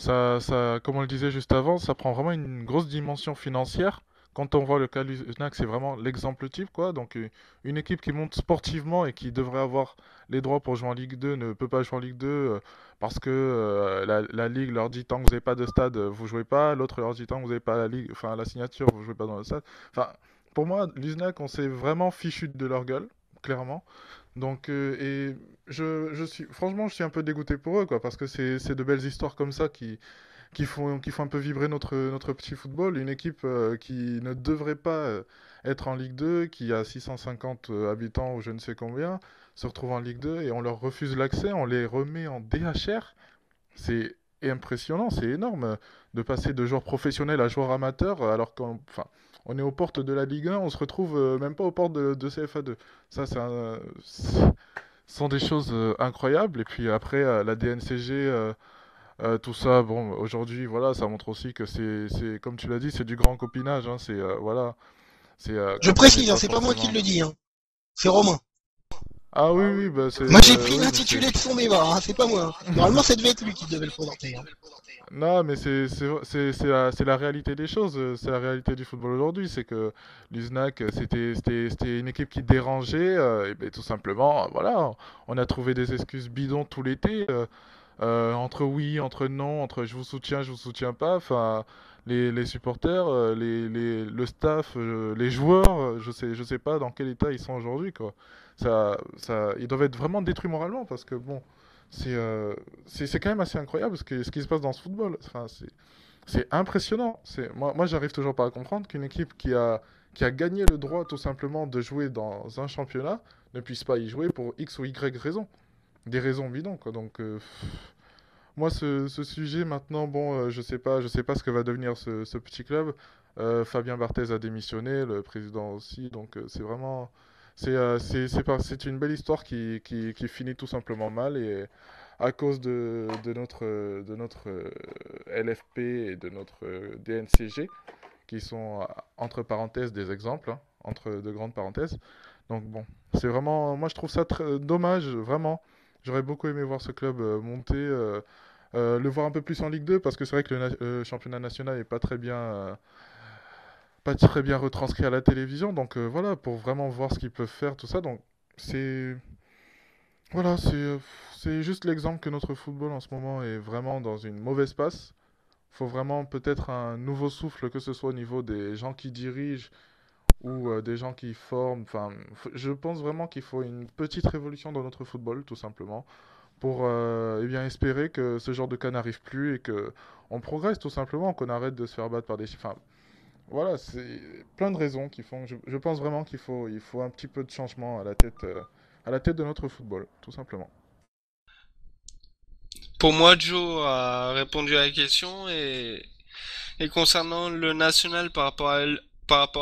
comme on le disait juste avant, ça prend vraiment une grosse dimension financière quand on voit le cas Luznac, c'est vraiment l'exemple type, quoi. Donc, une équipe qui monte sportivement et qui devrait avoir les droits pour jouer en Ligue 2 ne peut pas jouer en Ligue 2 parce que la Ligue leur dit tant que vous n'avez pas de stade, vous jouez pas. L'autre leur dit tant que vous n'avez pas la Ligue, enfin la signature, vous jouez pas dans le stade. Enfin, pour moi, Luznac, on s'est vraiment fichu de leur gueule, clairement. Donc, et franchement, je suis un peu dégoûté pour eux, quoi, parce que c'est de belles histoires comme ça qui font un peu vibrer notre petit football. Une équipe qui ne devrait pas être en Ligue 2, qui a 650 habitants ou je ne sais combien, se retrouve en Ligue 2 et on leur refuse l'accès, on les remet en DHR. C'est impressionnant, c'est énorme de passer de joueurs professionnels à joueurs amateurs alors enfin, on est aux portes de la Ligue 1, on se retrouve même pas aux portes de CFA2. Ça, ce sont des choses incroyables. Et puis après, la DNCG, tout ça, bon, aujourd'hui, voilà, ça montre aussi que comme tu l'as dit, c'est du grand copinage. Hein, voilà, Je quand on n'est précise, hein, pas c'est pas moi qui forcément. le dis, hein. C'est Romain. Ah oui, oui, bah Moi j'ai pris oui, mais l'intitulé de son débat, hein, c'est pas moi. Normalement ça devait être lui qui devait le présenter, hein. Non, mais c'est la réalité des choses, c'est la réalité du football aujourd'hui, c'est que l'USNAC, c'était une équipe qui dérangeait, et ben, tout simplement, voilà, on a trouvé des excuses bidons tout l'été, entre oui, entre non, entre je vous soutiens pas, enfin, les supporters, le staff, les joueurs, je sais pas dans quel état ils sont aujourd'hui, quoi. Ils doivent être vraiment détruits moralement, parce que bon, c'est euh, c'est quand même assez incroyable ce qui se passe dans ce football. Enfin, c'est impressionnant. Moi, j'arrive toujours pas à comprendre qu'une équipe qui a gagné le droit tout simplement de jouer dans un championnat ne puisse pas y jouer pour X ou Y raisons. Des raisons bidons, quoi. Donc, moi, ce sujet, maintenant, bon, je sais pas ce que va devenir ce petit club. Fabien Barthez a démissionné, le président aussi, donc c'est vraiment, c'est une belle histoire qui finit tout simplement mal et à cause de notre LFP et de notre DNCG, qui sont entre parenthèses des exemples, hein, entre de grandes parenthèses. Donc bon, c'est vraiment, moi je trouve ça très dommage, vraiment. J'aurais beaucoup aimé voir ce club monter, le voir un peu plus en Ligue 2 parce que c'est vrai que le championnat national n'est pas très bien retranscrit à la télévision. Donc voilà, pour vraiment voir ce qu'ils peuvent faire, tout ça. Donc c'est voilà, c'est juste l'exemple que notre football en ce moment est vraiment dans une mauvaise passe. Faut vraiment peut-être un nouveau souffle, que ce soit au niveau des gens qui dirigent ou des gens qui forment. Enfin, je pense vraiment qu'il faut une petite révolution dans notre football, tout simplement, pour eh bien espérer que ce genre de cas n'arrive plus et que on progresse tout simplement, qu'on arrête de se faire battre par des. Enfin, voilà, c'est plein de raisons qui font. Je pense vraiment qu'il faut un petit peu de changement à la tête de notre football, tout simplement. Pour moi, Joe a répondu à la question et concernant le national par rapport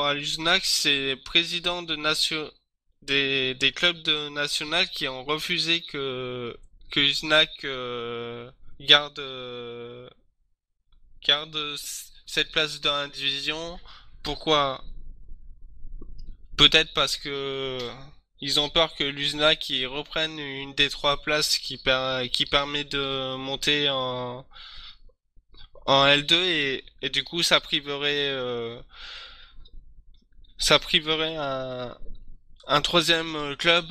à l'USNAC, c'est président des clubs de national qui ont refusé que l'USNAC garde cette place dans la division. Pourquoi? Peut-être parce que ils ont peur que l'USNAC y reprenne une des trois places qui permet de monter en L2 et du coup ça priverait un troisième club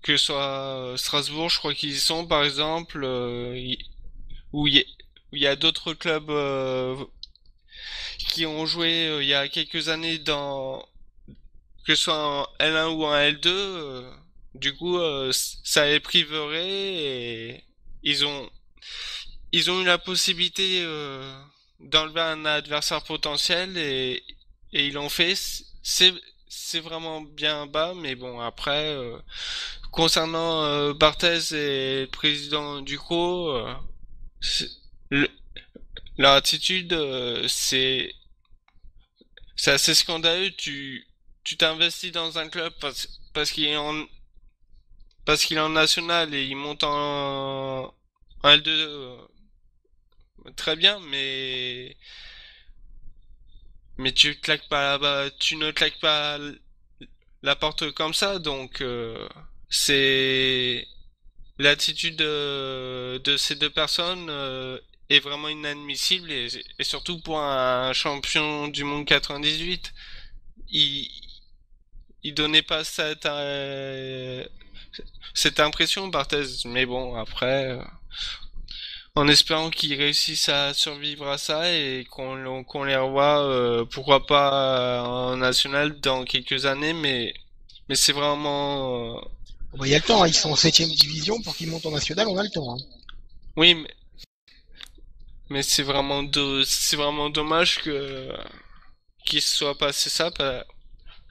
que ce soit Strasbourg, je crois qu'ils y sont par exemple, où il y a d'autres clubs qui ont joué il y a quelques années que ce soit en L1 ou en L2, du coup ça les priverait et ils ont ils ont eu la possibilité d'enlever un adversaire potentiel et ils l'ont fait. C'est vraiment bien bas, mais bon après concernant Barthez et le président Ducrot, c'est- le- leur attitude c'est assez scandaleux. Tu t'investis dans un club parce qu'il est parce qu'il est en national et il monte en L2 très bien, mais tu ne claques pas la porte comme ça, donc c'est l'attitude de ces deux personnes est vraiment inadmissible et surtout pour un champion du monde 98, il il donnait pas cette impression Barthez, mais bon après en espérant qu'ils réussissent à survivre à ça et qu'on les revoit pourquoi pas en national dans quelques années, mais c'est vraiment Bon, il y a le temps, hein, ils sont en 7e division pour qu'ils montent en national, on a le temps. Hein. oui, mais c'est vraiment dommage que qu'il se soit passé ça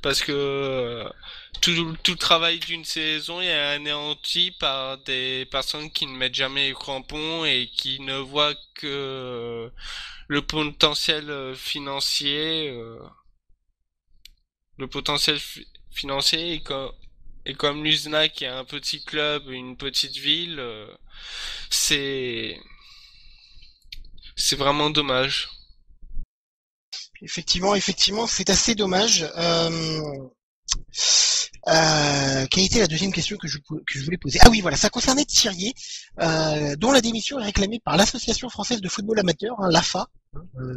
parce que tout le travail d'une saison est anéanti par des personnes qui ne mettent jamais les crampons et qui ne voient que le potentiel financier, le potentiel financier et comme l'USNA qui est un petit club, une petite ville, c'est c'est vraiment dommage. Effectivement, c'est assez dommage. Quelle était la deuxième question que je voulais poser? Ah oui, voilà, ça concernait Thirier, dont la démission est réclamée par l'Association française de football amateur, hein, l'AFA.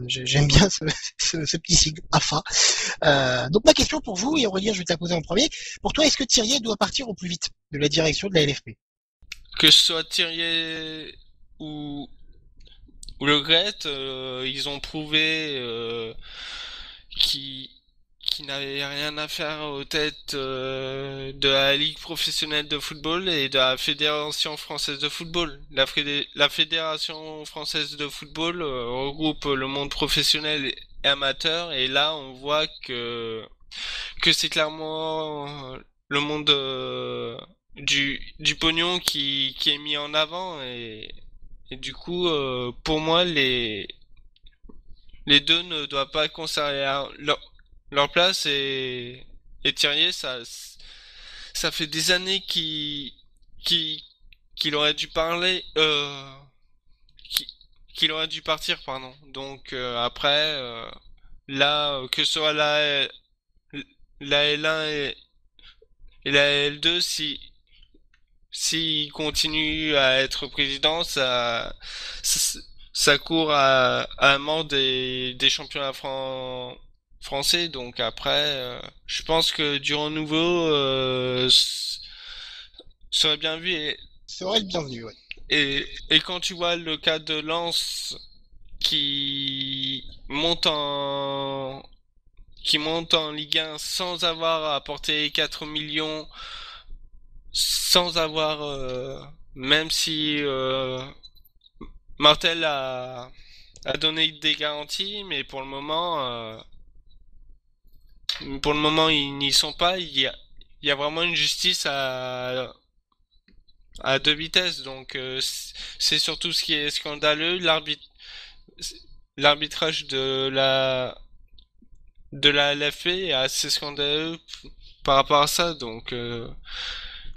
J'aime bien ce petit sigle, AFA. Donc ma question pour vous, et Aurélien, je vais te la poser en premier. Pour toi, est-ce que Thirier doit partir au plus vite de la direction de la LFP? Que ce soit Thirier ou ou Le Gret, ils ont prouvé qu'ils qui n'avaient rien à faire aux têtes de la Ligue professionnelle de football et de la Fédération française de football. La Fédération française de football regroupe le monde professionnel et amateur, et là on voit que c'est clairement le monde du pognon qui est mis en avant, et du coup pour moi les deux ne doivent pas conserver leur place, et Thierry ça fait des années qu'il qu'il aurait dû parler qu'il qu'il aurait dû partir, pardon. Donc après là que ce soit la L1 et la L2, s'il continue à être président, ça, ça court à la mort des championnats français. Donc après, je pense que du renouveau serait bien vu. Ça aurait le bienvenu, ouais. Et quand tu vois le cas de Lens qui monte en qui monte en Ligue 1 sans avoir apporté 4 millions, sans avoir même si Martel a donné des garanties, mais pour le moment ils n'y sont pas. Il y a vraiment une justice à deux vitesses, donc c'est surtout ce qui est scandaleux. L'arbitrage de la LFP est assez scandaleux par rapport à ça, donc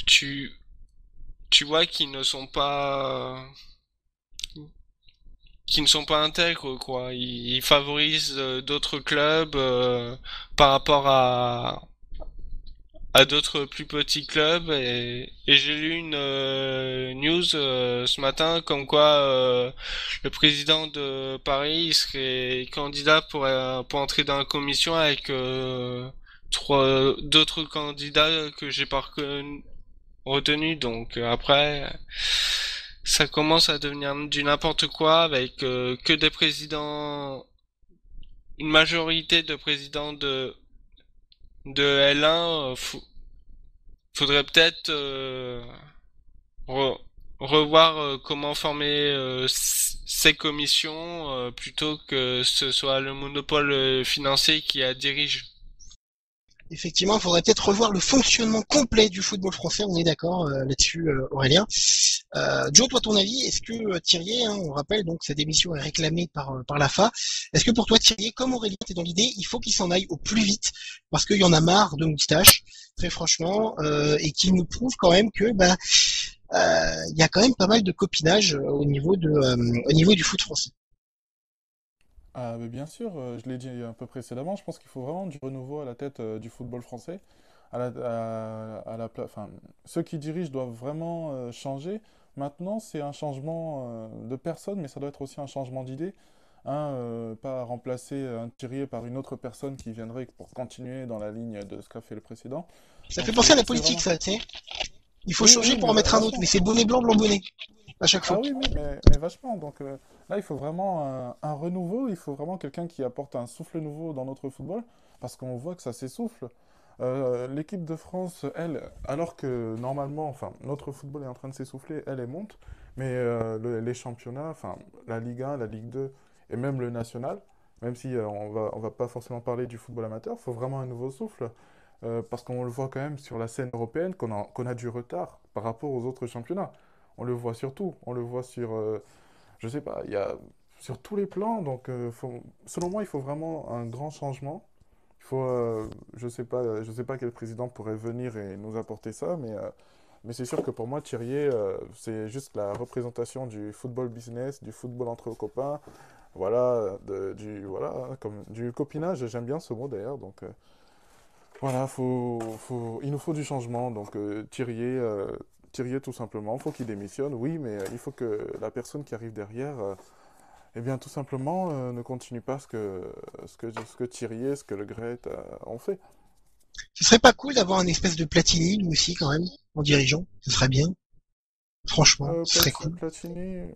tu tu vois qu'ils ne sont pas intègres, quoi. Ils favorisent d'autres clubs par rapport à d'autres plus petits clubs, et j'ai lu une news ce matin comme quoi le président de Paris il serait candidat pour entrer dans la commission avec trois d'autres candidats que j'ai pas retenu. Donc après ça commence à devenir du n'importe quoi avec que des présidents, une majorité de présidents de L1. Faudrait peut-être re- revoir comment former ces commissions plutôt que ce soit le monopole financier qui la dirige. Effectivement, il faudrait peut-être revoir le fonctionnement complet du football français, on est d'accord là-dessus, Aurélien. Joe, toi, ton avis, est-ce que Thirier, hein, on rappelle donc sa démission est réclamée par l'AFA, est-ce que pour toi, Thirier, comme Aurélien, t'es dans l'idée, il faut qu'il s'en aille au plus vite, parce qu'il y en a marre de moustaches, très franchement, et qu'il nous prouve quand même que il y a quand même pas mal de copinage au niveau du foot français. Ah, mais bien sûr, je l'ai dit un peu précédemment, je pense qu'il faut vraiment du renouveau à la tête du football français. enfin, ceux qui dirigent doivent vraiment changer. Maintenant, c'est un changement de personne, mais ça doit être aussi un changement d'idée. Hein, pas remplacer un Thierry par une autre personne qui viendrait pour continuer dans la ligne de ce qu'a fait le précédent. Ça fait Donc penser à la c'est politique, vraiment... ça, tu sais. Il faut Oui, changer oui, pour en mettre un autre, mais vachement. c'est bonnet blanc, blanc bonnet, à chaque Ah fois. oui, oui, mais vachement. Donc là, il faut vraiment un renouveau, il faut vraiment quelqu'un qui apporte un souffle nouveau dans notre football, parce qu'on voit que ça s'essouffle. L'équipe de France, elle, alors que normalement, enfin, notre football est en train de s'essouffler, elle monte, mais les championnats, enfin, la Ligue 1, la Ligue 2 et même le national, même si on va pas forcément parler du football amateur, il faut vraiment un nouveau souffle, parce qu'on le voit quand même sur la scène européenne qu'on a du retard par rapport aux autres championnats. On le voit surtout, on le voit sur, je sais pas, il y a sur tous les plans, donc selon moi, il faut vraiment un grand changement. Il faut, je sais pas quel président pourrait venir et nous apporter ça, mais c'est sûr que pour moi, Thierry, c'est juste la représentation du football business, du football entre copains, voilà, voilà, comme du copinage. J'aime bien ce mot d'ailleurs, donc voilà, il nous faut du changement. Donc Thierry, tout simplement, faut qu'il démissionne, oui, mais il faut que la personne qui arrive derrière, eh bien, tout simplement, ne continue pas ce que Thierry, ce que Le Gret ont fait. Ce serait pas cool d'avoir un espèce de Platini, lui aussi, quand même, en dirigeant. Ce serait bien. Franchement, ce serait cool. Platini,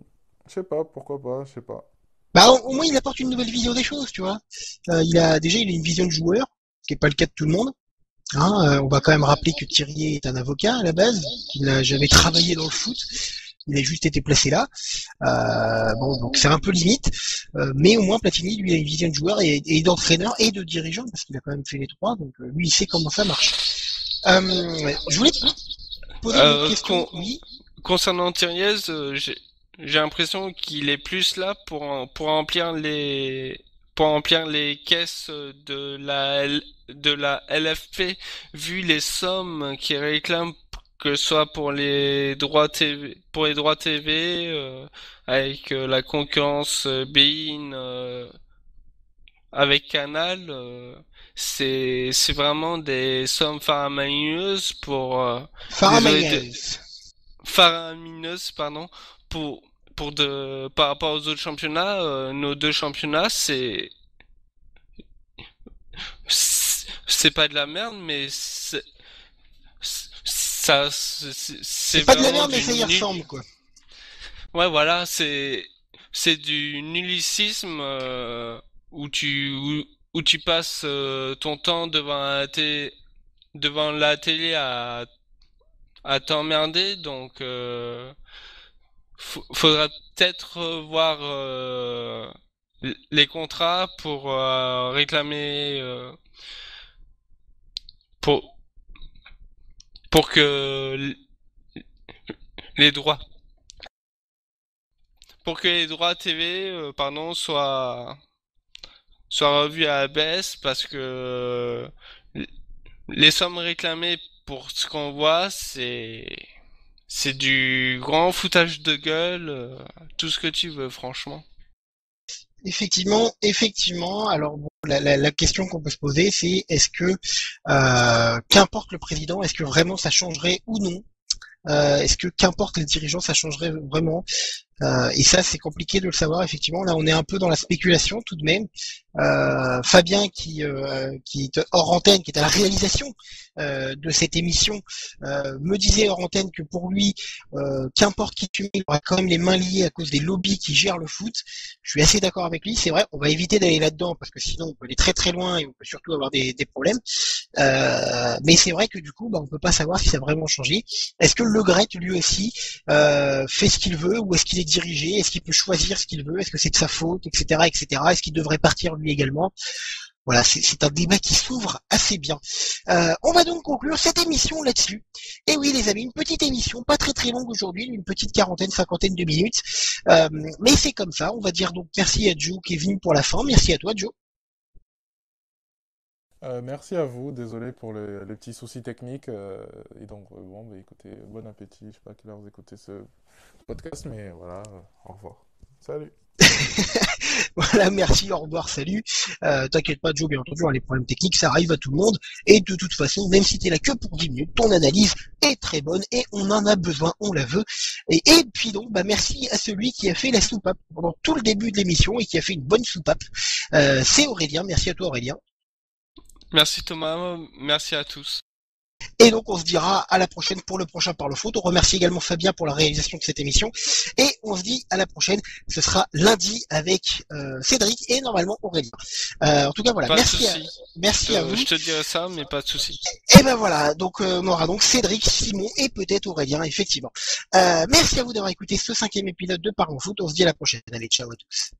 je sais pas, pourquoi pas, je sais pas. Bah, au moins, il apporte une nouvelle vision des choses, tu vois. Il a une vision de joueur, ce qui est pas le cas de tout le monde. Hein, on va quand même rappeler que Thierry est un avocat à la base, qu'il n'a jamais travaillé dans le foot. Il a juste été placé là. Bon, donc c'est un peu limite, mais au moins Platini, lui, a une vision de joueur et d'entraîneur et de dirigeant, parce qu'il a quand même fait les trois, donc lui, il sait comment ça marche. Je voulais poser une autre Euh, question. con- Oui, Concernant Thiriez, j'ai l'impression qu'il est plus là pour remplir les caisses de la LFP, vu les sommes qu'il réclame, que ce soit pour les droits TV, avec la concurrence Bein avec Canal, c'est vraiment des sommes faramineuses désolé, Faramayez. faramineuses, pardon, pour, par rapport aux autres championnats, nos deux championnats, c'est pas de la merde, mais c'est C'est pas de la vraiment merde, mais du ça y nul. ressemble, quoi. Ouais, voilà, c'est du nullicisme où tu passes ton temps devant la télé à t'emmerder, donc faudra peut-être voir les contrats pour réclamer pour pour que les droits les droits TV pardon soient revus à la baisse parce que les sommes réclamées pour ce qu'on voit c'est du grand foutage de gueule, tout ce que tu veux, franchement. Effectivement. Alors bon, la question qu'on peut se poser, c'est est-ce que qu'importe le président, est-ce que vraiment ça changerait ou non? Est-ce que qu'importe les dirigeants, ça changerait vraiment? Et ça, c'est compliqué de le savoir. Effectivement, là, on est un peu dans la spéculation tout de même. Fabien, qui est hors antenne, qui est à la réalisation de cette émission, me disait hors antenne que pour lui, qu'importe qui tu mets, il aura quand même les mains liées à cause des lobbies qui gèrent le foot. Je suis assez d'accord avec lui. C'est vrai, on va éviter d'aller là-dedans parce que sinon on peut aller très très loin et on peut surtout avoir des problèmes. Mais c'est vrai que du coup, bah, on peut pas savoir si ça a vraiment changé. Est-ce que Le Gret, lui aussi, fait ce qu'il veut ou est-ce qu'il est dirigé? Est-ce qu'il peut choisir ce qu'il veut? Est-ce que c'est de sa faute, etc., etc. Est-ce qu'il devrait partir lui également? Voilà, c'est un débat qui s'ouvre assez bien. On va donc conclure cette émission là-dessus. Et oui, les amis, une petite émission, pas très très longue aujourd'hui, une petite quarantaine, cinquantaine de minutes. Mais c'est comme ça. On va dire donc merci à Joe qui est venu pour la fin. Merci à toi, Joe. Merci à vous, désolé pour les petits soucis techniques. Et donc, bon, bah, écoutez, bon appétit. Je sais pas à quelle heure vous écoutez ce podcast, mais voilà, au revoir. Salut! Voilà, merci, au revoir, salut. T'inquiète pas, Joe, bien entendu, les problèmes techniques, ça arrive à tout le monde. Et de toute façon, même si t'es là que pour 10 minutes, ton analyse est très bonne et on en a besoin, on la veut. Et puis donc, merci à celui qui a fait la soupape pendant tout le début de l'émission et qui a fait une bonne soupape. C'est Aurélien, merci à toi Aurélien. Merci Thomas, merci à tous. Et donc on se dira à la prochaine pour le prochain Parle Foot. On remercie également Fabien pour la réalisation de cette émission. Et on se dit à la prochaine. Ce sera lundi avec Cédric et normalement Aurélien. En tout cas voilà, merci à vous. Je te dirai ça, mais pas de souci. Et ben voilà, donc on aura donc Cédric, Simon et peut-être Aurélien, effectivement. Merci à vous d'avoir écouté ce 5e épisode de Parle Foot. On se dit à la prochaine. Allez, ciao à tous.